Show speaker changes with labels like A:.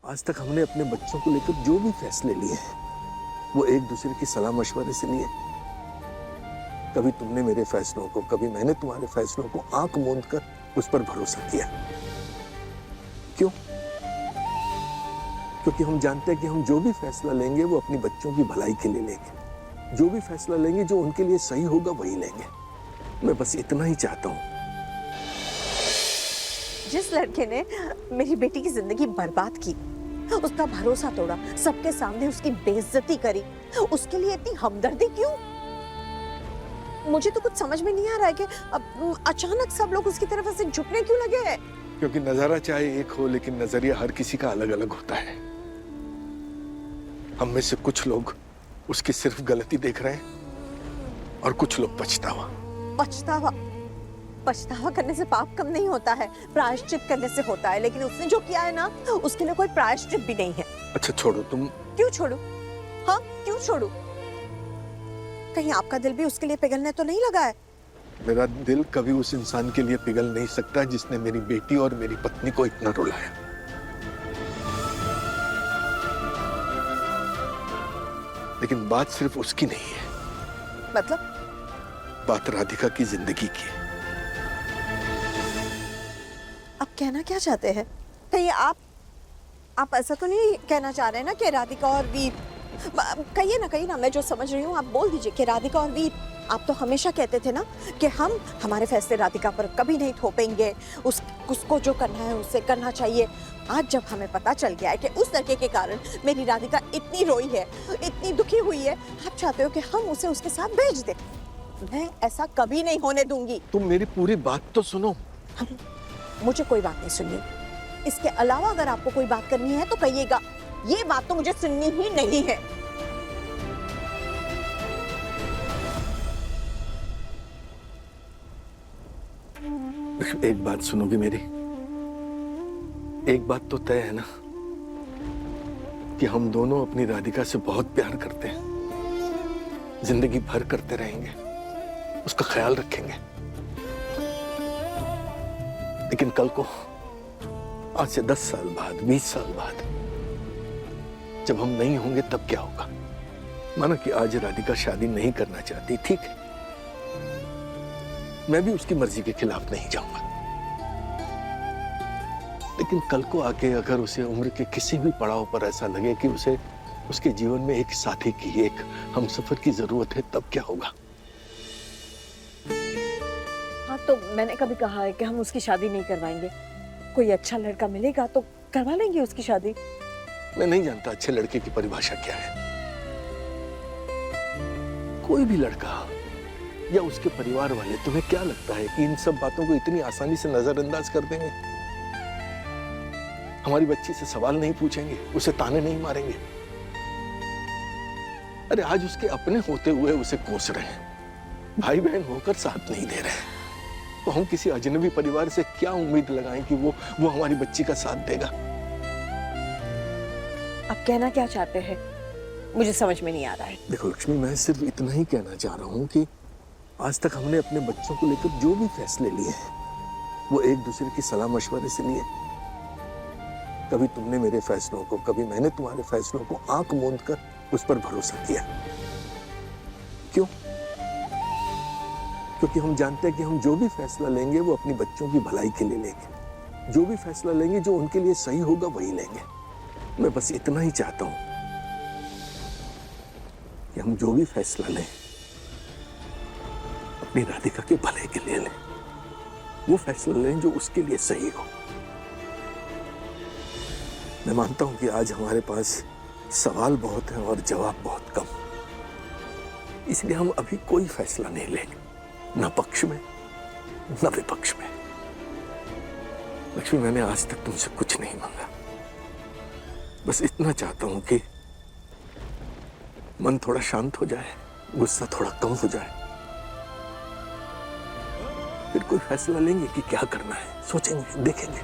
A: आज तक हमने अपने बच्चों को लेकर जो भी फैसले लिए हैं वो एक दूसरे की सलाह मशवरे से लिए। कभी तुमने मेरे फैसलों को, कभी मैंने तुम्हारे फैसलों को आंख मूंद कर उस पर भरोसा किया। क्यों? क्योंकि हम जानते हैं कि हम जो भी फैसला लेंगे वो अपनी बच्चों की भलाई के लिए लेंगे। जो भी फैसला लेंगे जो उनके लिए सही होगा वही लेंगे। मैं बस इतना ही चाहता हूं।
B: जिस लड़के ने मेरी बेटी की जिंदगी बर्बाद की, उसका भरोसा तोड़ा, सबके सामने उसकी बेइज्जती करी, उसके लिए इतनी हमदर्दी क्यों? मुझे तो कुछ समझ में नहीं आ रहा है कि अब अचानक सब लोग उसकी तरफ ऐसे झुकने क्यों लगे हैं?
A: क्योंकि नजारा चाहे एक हो लेकिन नजरिया हर किसी का अलग अलग होता है। हम में से कुछ लोग उसकी सिर्फ गलती देख रहे हैं और कुछ लोग पछतावा।
B: पछतावा करने से पाप कम नहीं होता है, प्रायश्चित करने से होता है। लेकिन उसने जो किया है ना, उसके लिए कोई प्रायश्चित भी नहीं है।
A: अच्छा छोड़ो तुम।
B: क्यों छोड़ू? हाँ, क्यों छोड़ू? कहीं आपका दिल भी उसके लिए पिघलने तो नहीं लगा है?
A: मेरा दिल कभी उस इंसान के लिए पिघल नहीं सकता जिसने मेरी बेटी और मेरी पत्नी को इतना रुलाया। लेकिन बात सिर्फ उसकी नहीं है।
B: मतलब?
A: बात राधिका की जिंदगी की है।
B: आप कहना क्या चाहते हैं? कहीं आप ऐसा तो नहीं कहना चाह रहे हैं ना कि राधिका और वीर, कहिए ना, मैं जो समझ रही हूँ आप बोल दीजिए कि राधिका और वीर। आप तो हमेशा कहते थे ना कि हम हमारे फैसले राधिका पर कभी नहीं थोपेंगे, उसको जो करना है उससे करना चाहिए। आज जब हमें पता चल गया है कि उस लड़के के कारण मेरी राधिका इतनी रोई है, इतनी दुखी हुई है, आप चाहते हो कि हम उसे उसके साथ भेज दें। मैं ऐसा कभी नहीं होने दूंगी।
A: तुम मेरी पूरी बात तो सुनो।
B: मुझे कोई बात नहीं सुननी। इसके अलावा अगर आपको कोई बात करनी है तो कहिएगा। ये बात तो मुझे सुननी ही नहीं है।
A: एक बात सुनोगी मेरी? एक बात तो तय है ना कि हम दोनों अपनी राधिका से बहुत प्यार करते हैं, जिंदगी भर करते रहेंगे, उसका ख्याल रखेंगे। लेकिन कल को, आज से 10 साल बाद, 20 साल बाद जब हम नहीं होंगे तब क्या होगा? माना कि आज राधिका शादी नहीं करना चाहती, ठीक है, मैं भी उसकी मर्जी के खिलाफ नहीं जाऊंगा। लेकिन कल को आके अगर उसे उम्र के किसी भी पड़ाव पर ऐसा लगे कि उसे उसके जीवन में एक साथी की, एक हमसफर की जरूरत है, तब क्या होगा?
B: हाँ, तो मैंने कभी कहा है कि हम उसकी शादी नहीं करवाएंगे। कोई अच्छा लड़का मिलेगा तो करवा लेंगे उसकी शादी।
A: मैं नहीं जानता अच्छे लड़के की परिभाषा क्या है। कोई भी लड़का या उसके परिवार वाले, तुम्हें क्या लगता है कि इन सब बातों को इतनी आसानी से नजरअंदाज कर देंगे? हमारी बच्ची से सवाल नहीं पूछेंगे, उसे ताने नहीं मारेंगे? अरे आज उसके अपने होते हुए उसे कोस रहे हैं, भाई बहन होकर साथ नहीं दे रहे हैं, तो हम किसी अजनबी परिवार से क्या उम्मीद लगाएं कि वो हमारी बच्ची का साथ देगा?
B: आप कहना क्या चाहते हैं? मुझे समझ में नहीं आ रहा है।
A: देखो लक्ष्मी, मैं सिर्फ इतना ही कहना चाह रहा हूं कि आज तक हमने अपने बच्चों को लेकर जो भी फैसले लिए हैं वो एक दूसरे की सलाह मशवरे से लिए। कभी तुमने मेरे फैसलों को, कभी मैंने तुम्हारे फैसलों को आंख मूंद कर उस पर भरोसा किया। क्यों? क्योंकि हम जानते हैं कि हम जो भी फैसला लेंगे वो अपनी बच्चों की भलाई के लिए लेंगे। जो भी फैसला लेंगे जो उनके लिए सही होगा वही लेंगे। मैं बस इतना ही चाहता हूं कि हम जो भी फैसला लें अपनी राधिका के भले के लिए लें, वो फैसला लें जो उसके लिए सही हो। मैं मानता हूं कि आज हमारे पास सवाल बहुत है और जवाब बहुत कम, इसलिए हम अभी कोई फैसला नहीं लेंगे, न पक्ष में न विपक्ष में। लक्ष्मी, मैंने आज तक तुमसे कुछ नहीं मांगा, बस इतना चाहता हूं कि मन थोड़ा शांत हो जाए, गुस्सा थोड़ा कम हो जाए, फिर कोई फैसला लेंगे कि क्या करना है, सोचेंगे, देखेंगे।